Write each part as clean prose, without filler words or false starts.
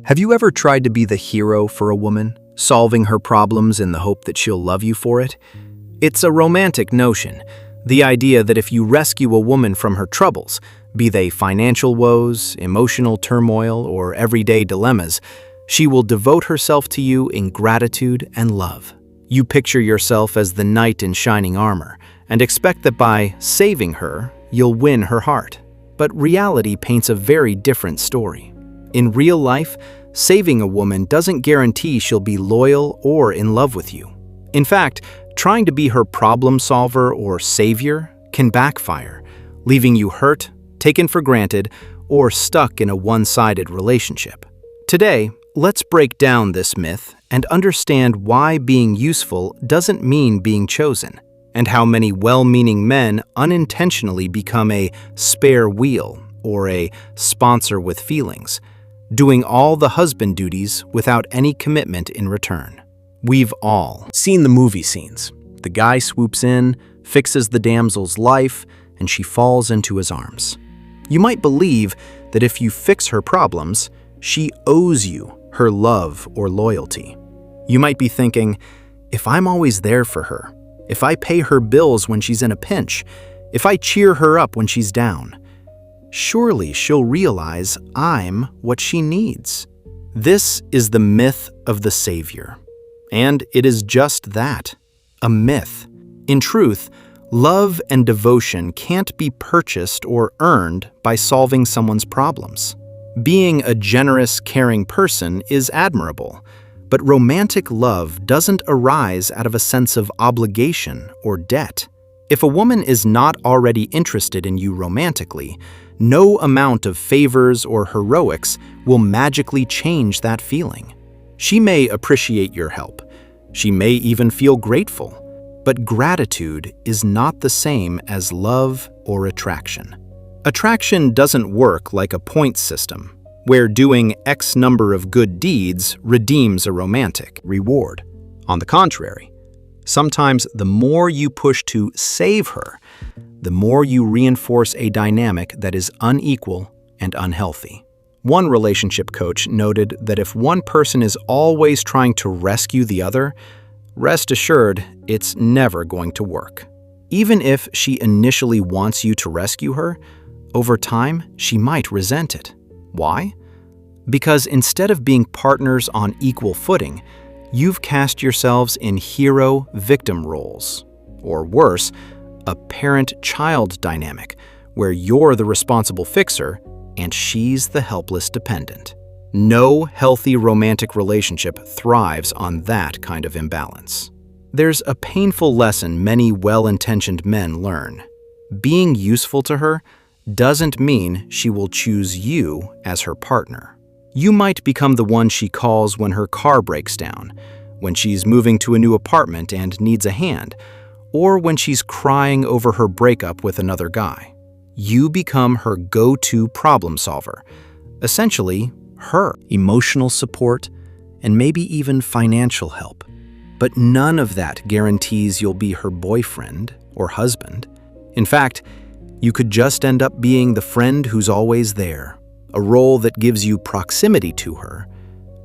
Have you ever tried to be the hero for a woman, solving her problems in the hope that she'll love you for it? It's a romantic notion, the idea that if you rescue a woman from her troubles, be they financial woes, emotional turmoil, or everyday dilemmas, she will devote herself to you in gratitude and love. You picture yourself as the knight in shining armor and expect that by saving her, you'll win her heart. But reality paints a very different story. In real life, saving a woman doesn't guarantee she'll be loyal or in love with you. In fact, trying to be her problem solver or savior can backfire, leaving you hurt, taken for granted, or stuck in a one-sided relationship. Today, let's break down this myth and understand why being useful doesn't mean being chosen, and how many well-meaning men unintentionally become a spare wheel or a sponsor with feelings, doing all the husband duties without any commitment in return. We've all seen the movie scenes. The guy swoops in, fixes the damsel's life, and she falls into his arms. You might believe that if you fix her problems, she owes you her love or loyalty. You might be thinking, if I'm always there for her, if I pay her bills when she's in a pinch, if I cheer her up when she's down, surely she'll realize I'm what she needs. This is the myth of the savior. And it is just that, a myth. In truth, love and devotion can't be purchased or earned by solving someone's problems. Being a generous, caring person is admirable, but romantic love doesn't arise out of a sense of obligation or debt. If a woman is not already interested in you romantically, no amount of favors or heroics will magically change that feeling. She may appreciate your help. She may even feel grateful. But gratitude is not the same as love or attraction. Attraction doesn't work like a point system, where doing X number of good deeds redeems a romantic reward. On the contrary, sometimes the more you push to save her, the more you reinforce a dynamic that is unequal and unhealthy. One relationship coach noted that if one person is always trying to rescue the other, rest assured it's never going to work. Even if she initially wants you to rescue her, over time she might resent it. Why? Because instead of being partners on equal footing, you've cast yourselves in hero-victim roles. Or worse, a parent-child dynamic, where you're the responsible fixer and she's the helpless dependent. No healthy romantic relationship thrives on that kind of imbalance. There's a painful lesson many well-intentioned men learn. Being useful to her doesn't mean she will choose you as her partner. You might become the one she calls when her car breaks down, when she's moving to a new apartment and needs a hand, or when she's crying over her breakup with another guy. You become her go-to problem solver, essentially her emotional support and maybe even financial help. But none of that guarantees you'll be her boyfriend or husband. In fact, you could just end up being the friend who's always there, a role that gives you proximity to her,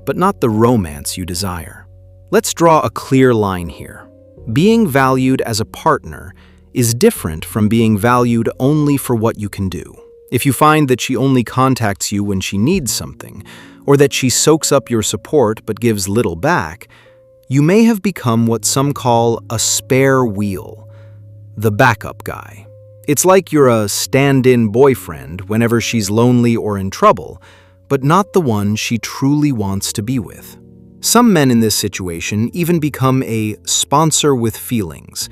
but not the romance you desire. Let's draw a clear line here. Being valued as a partner is different from being valued only for what you can do. If you find that she only contacts you when she needs something, or that she soaks up your support but gives little back, you may have become what some call a spare wheel, the backup guy. It's like you're a stand-in boyfriend whenever she's lonely or in trouble, but not the one she truly wants to be with. Some men in this situation even become a sponsor with feelings,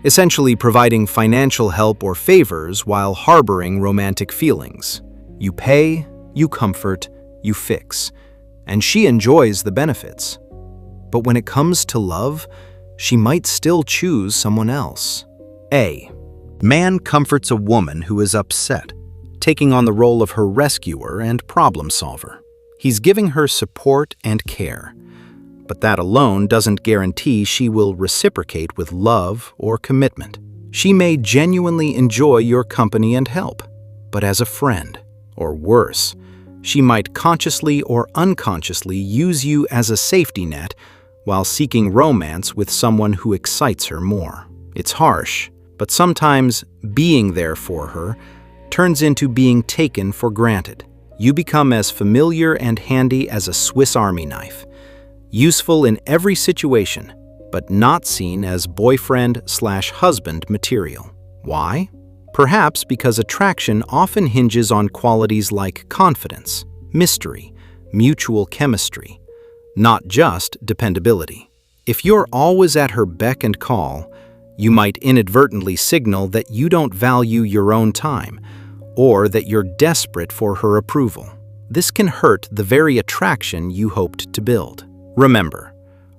essentially providing financial help or favors while harboring romantic feelings. You pay, you comfort, you fix, and she enjoys the benefits. But when it comes to love, she might still choose someone else. A. Man comforts a woman who is upset, taking on the role of her rescuer and problem solver. He's giving her support and care. But that alone doesn't guarantee she will reciprocate with love or commitment. She may genuinely enjoy your company and help, but as a friend, or worse, She might consciously or unconsciously use you as a safety net while seeking romance with someone who excites her more. It's harsh, but sometimes being there for her turns into being taken for granted. You become as familiar and handy as a Swiss Army knife, useful in every situation, but not seen as boyfriend/husband material. Why? Perhaps because attraction often hinges on qualities like confidence, mystery, mutual chemistry, not just dependability. If you're always at her beck and call, you might inadvertently signal that you don't value your own time, or that you're desperate for her approval. This can hurt the very attraction you hoped to build. Remember,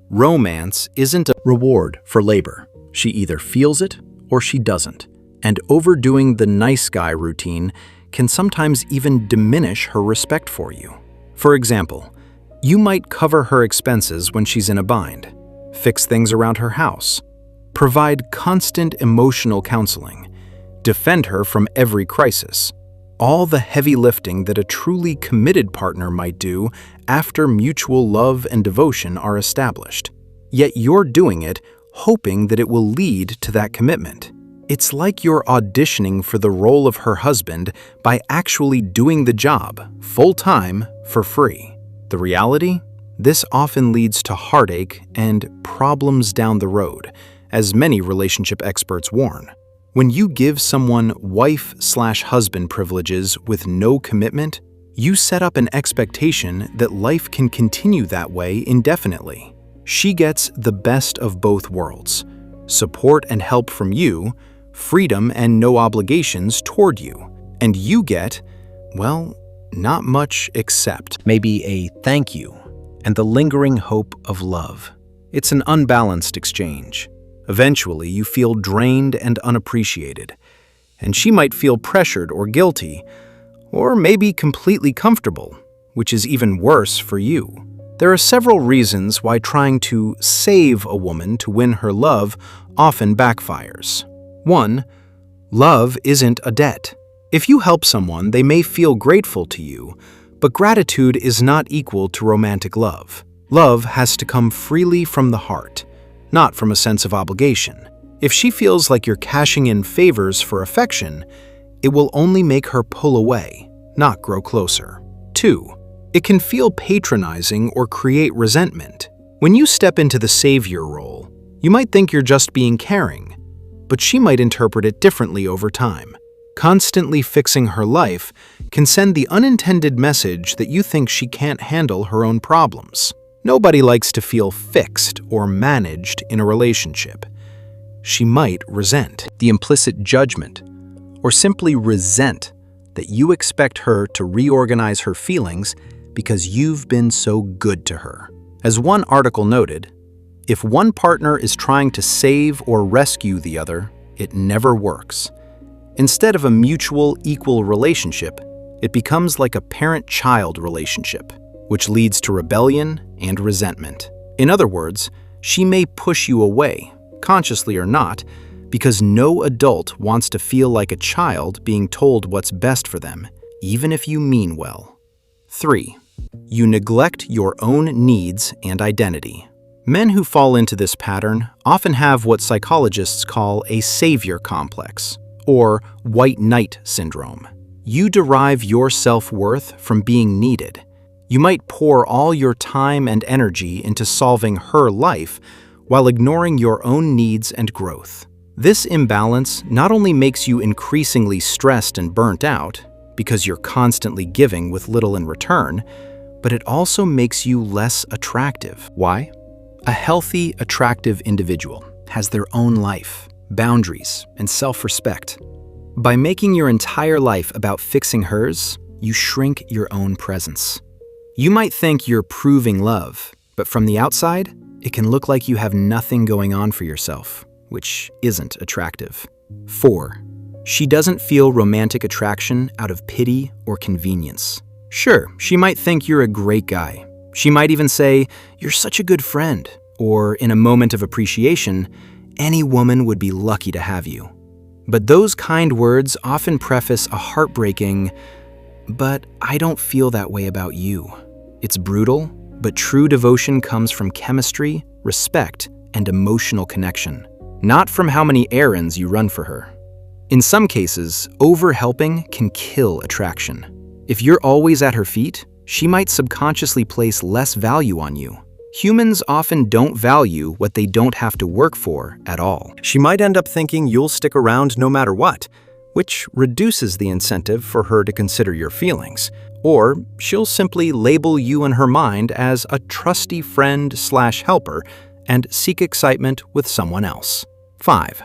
romance isn't a reward for labor. She either feels it or she doesn't. And overdoing the nice guy routine can sometimes even diminish her respect for you. For example, you might cover her expenses when she's in a bind, fix things around her house, provide constant emotional counseling, defend her from every crisis. All the heavy lifting that a truly committed partner might do after mutual love and devotion are established. Yet you're doing it hoping that it will lead to that commitment. It's like you're auditioning for the role of her husband by actually doing the job, full-time, for free. The reality? This often leads to heartache and problems down the road, as many relationship experts warn. When you give someone wife/husband privileges with no commitment, you set up an expectation that life can continue that way indefinitely. She gets the best of both worlds: support and help from you, freedom and no obligations toward you. And you get, well, not much except maybe a thank you and the lingering hope of love. It's an unbalanced exchange. Eventually, you feel drained and unappreciated, and she might feel pressured or guilty, or maybe completely comfortable, which is even worse for you. There are several reasons why trying to save a woman to win her love often backfires. 1. Love isn't a debt. If you help someone, they may feel grateful to you, but gratitude is not equal to romantic love. Love has to come freely from the heart, not from a sense of obligation. If she feels like you're cashing in favors for affection, it will only make her pull away, not grow closer. 2. It can feel patronizing or create resentment. When you step into the savior role, you might think you're just being caring, but she might interpret it differently over time. Constantly fixing her life can send the unintended message that you think she can't handle her own problems. Nobody likes to feel fixed or managed in a relationship. She might resent the implicit judgment or simply resent that you expect her to reorganize her feelings because you've been so good to her. As one article noted, if one partner is trying to save or rescue the other, it never works. Instead of a mutual, equal relationship, it becomes like a parent-child relationship, which leads to rebellion and resentment. In other words, she may push you away, consciously or not, because no adult wants to feel like a child being told what's best for them, even if you mean well. 3. You neglect your own needs and identity. Men who fall into this pattern often have what psychologists call a savior complex, or white knight syndrome. You derive your self-worth from being needed. You might pour all your time and energy into solving her life while ignoring your own needs and growth. This imbalance not only makes you increasingly stressed and burnt out, because you're constantly giving with little in return, but it also makes you less attractive. Why? A healthy, attractive individual has their own life, boundaries, and self-respect. By making your entire life about fixing hers, you shrink your own presence. You might think you're proving love, but from the outside, it can look like you have nothing going on for yourself, which isn't attractive. 4. She doesn't feel romantic attraction out of pity or convenience. Sure, she might think you're a great guy. She might even say, "You're such a good friend," or in a moment of appreciation, "Any woman would be lucky to have you." But those kind words often preface a heartbreaking, but I don't feel that way about you. It's brutal, but true devotion comes from chemistry, respect, and emotional connection, not from how many errands you run for her. In some cases, over-helping can kill attraction. If you're always at her feet, she might subconsciously place less value on you. Humans often don't value what they don't have to work for at all. She might end up thinking you'll stick around no matter what, which reduces the incentive for her to consider your feelings. Or she'll simply label you in her mind as a trusty friend/helper and seek excitement with someone else. 5.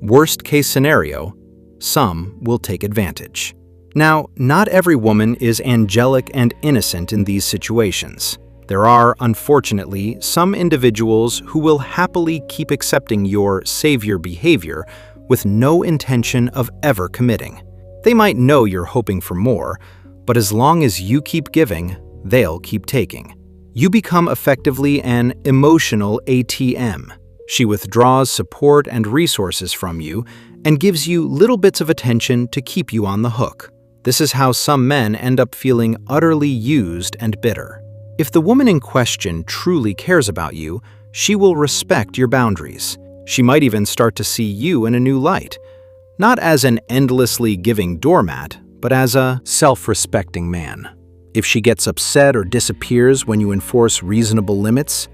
Worst case scenario, some will take advantage. Now, not every woman is angelic and innocent in these situations. There are, unfortunately, some individuals who will happily keep accepting your savior behavior with no intention of ever committing. They might know you're hoping for more, but as long as you keep giving, they'll keep taking. You become effectively an emotional ATM. She withdraws support and resources from you and gives you little bits of attention to keep you on the hook. This is how some men end up feeling utterly used and bitter. If the woman in question truly cares about you, she will respect your boundaries. She might even start to see you in a new light, not as an endlessly giving doormat, but as a self-respecting man. If she gets upset or disappears when you enforce reasonable limits,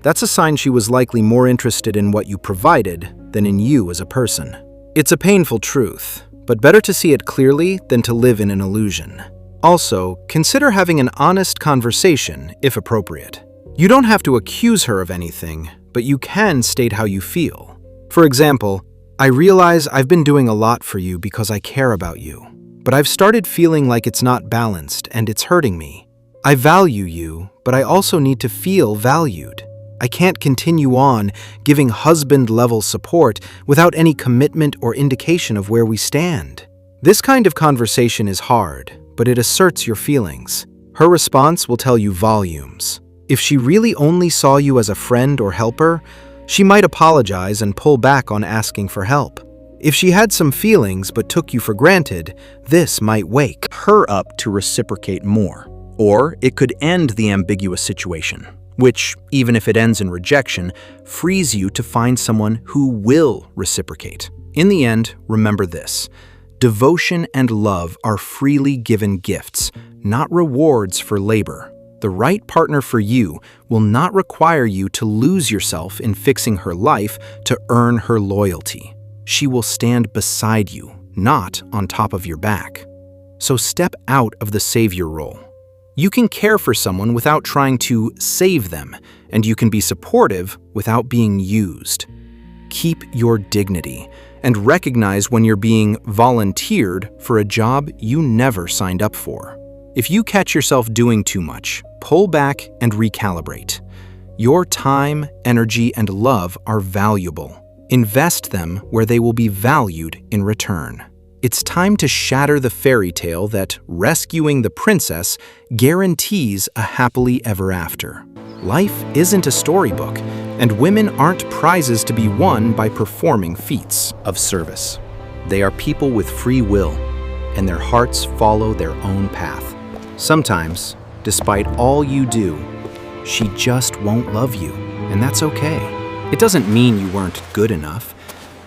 that's a sign she was likely more interested in what you provided than in you as a person. It's a painful truth, but better to see it clearly than to live in an illusion. Also, consider having an honest conversation if appropriate. You don't have to accuse her of anything, but you can state how you feel. For example, I realize I've been doing a lot for you because I care about you, but I've started feeling like it's not balanced and it's hurting me. I value you, but I also need to feel valued. I can't continue on giving husband-level support without any commitment or indication of where we stand. This kind of conversation is hard, but it asserts your feelings. Her response will tell you volumes. If she really only saw you as a friend or helper, she might apologize and pull back on asking for help. If she had some feelings but took you for granted, this might wake her up to reciprocate more. Or it could end the ambiguous situation, which, even if it ends in rejection, frees you to find someone who will reciprocate. In the end, remember this: devotion and love are freely given gifts, not rewards for labor. The right partner for you will not require you to lose yourself in fixing her life to earn her loyalty. She will stand beside you, not on top of your back. So step out of the savior role. You can care for someone without trying to save them, and you can be supportive without being used. Keep your dignity and recognize when you're being volunteered for a job you never signed up for. If you catch yourself doing too much, pull back and recalibrate. Your time, energy, and love are valuable. Invest them where they will be valued in return. It's time to shatter the fairy tale that rescuing the princess guarantees a happily ever after. Life isn't a storybook, and women aren't prizes to be won by performing feats of service. They are people with free will, and their hearts follow their own path. Sometimes, despite all you do, she just won't love you, and that's okay. It doesn't mean you weren't good enough.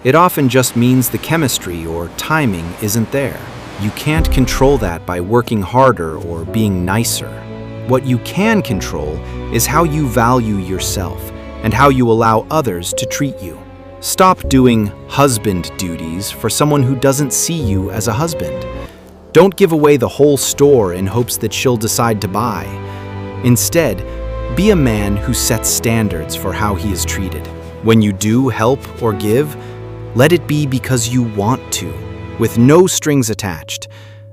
It often just means the chemistry or timing isn't there. You can't control that by working harder or being nicer. What you can control is how you value yourself and how you allow others to treat you. Stop doing husband duties for someone who doesn't see you as a husband. Don't give away the whole store in hopes that she'll decide to buy. Instead, be a man who sets standards for how he is treated. When you do help or give, let it be because you want to, with no strings attached,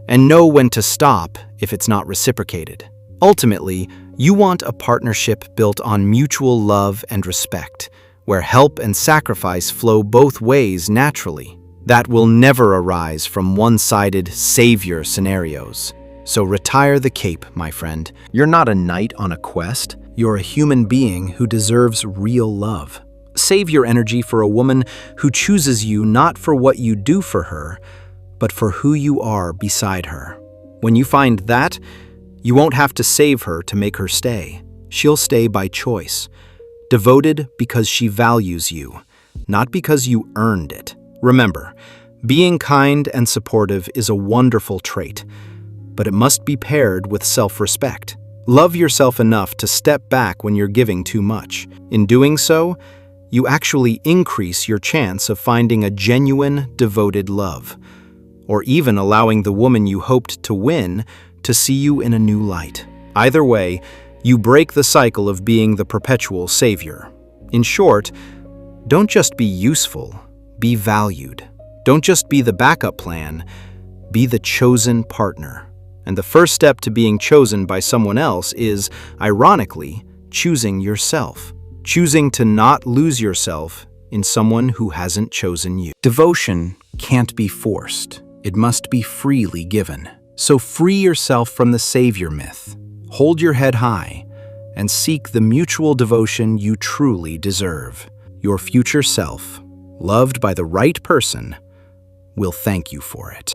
and know when to stop if it's not reciprocated. Ultimately, you want a partnership built on mutual love and respect, where help and sacrifice flow both ways naturally. That will never arise from one-sided savior scenarios. So retire the cape, my friend. You're not a knight on a quest. You're a human being who deserves real love. Save your energy for a woman who chooses you not for what you do for her, but for who you are beside her. When you find that, you won't have to save her to make her stay. She'll stay by choice. Devoted because she values you, not because you earned it. Remember, being kind and supportive is a wonderful trait, but it must be paired with self-respect. Love yourself enough to step back when you're giving too much. In doing so, you actually increase your chance of finding a genuine, devoted love, or even allowing the woman you hoped to win to see you in a new light. Either way, you break the cycle of being the perpetual savior. In short, don't just be useful, be valued. Don't just be the backup plan, be the chosen partner. And the first step to being chosen by someone else is, ironically, choosing yourself. Choosing to not lose yourself in someone who hasn't chosen you. Devotion can't be forced. It must be freely given. So free yourself from the savior myth. Hold your head high and seek the mutual devotion you truly deserve. Your future self, loved by the right person, will thank you for it.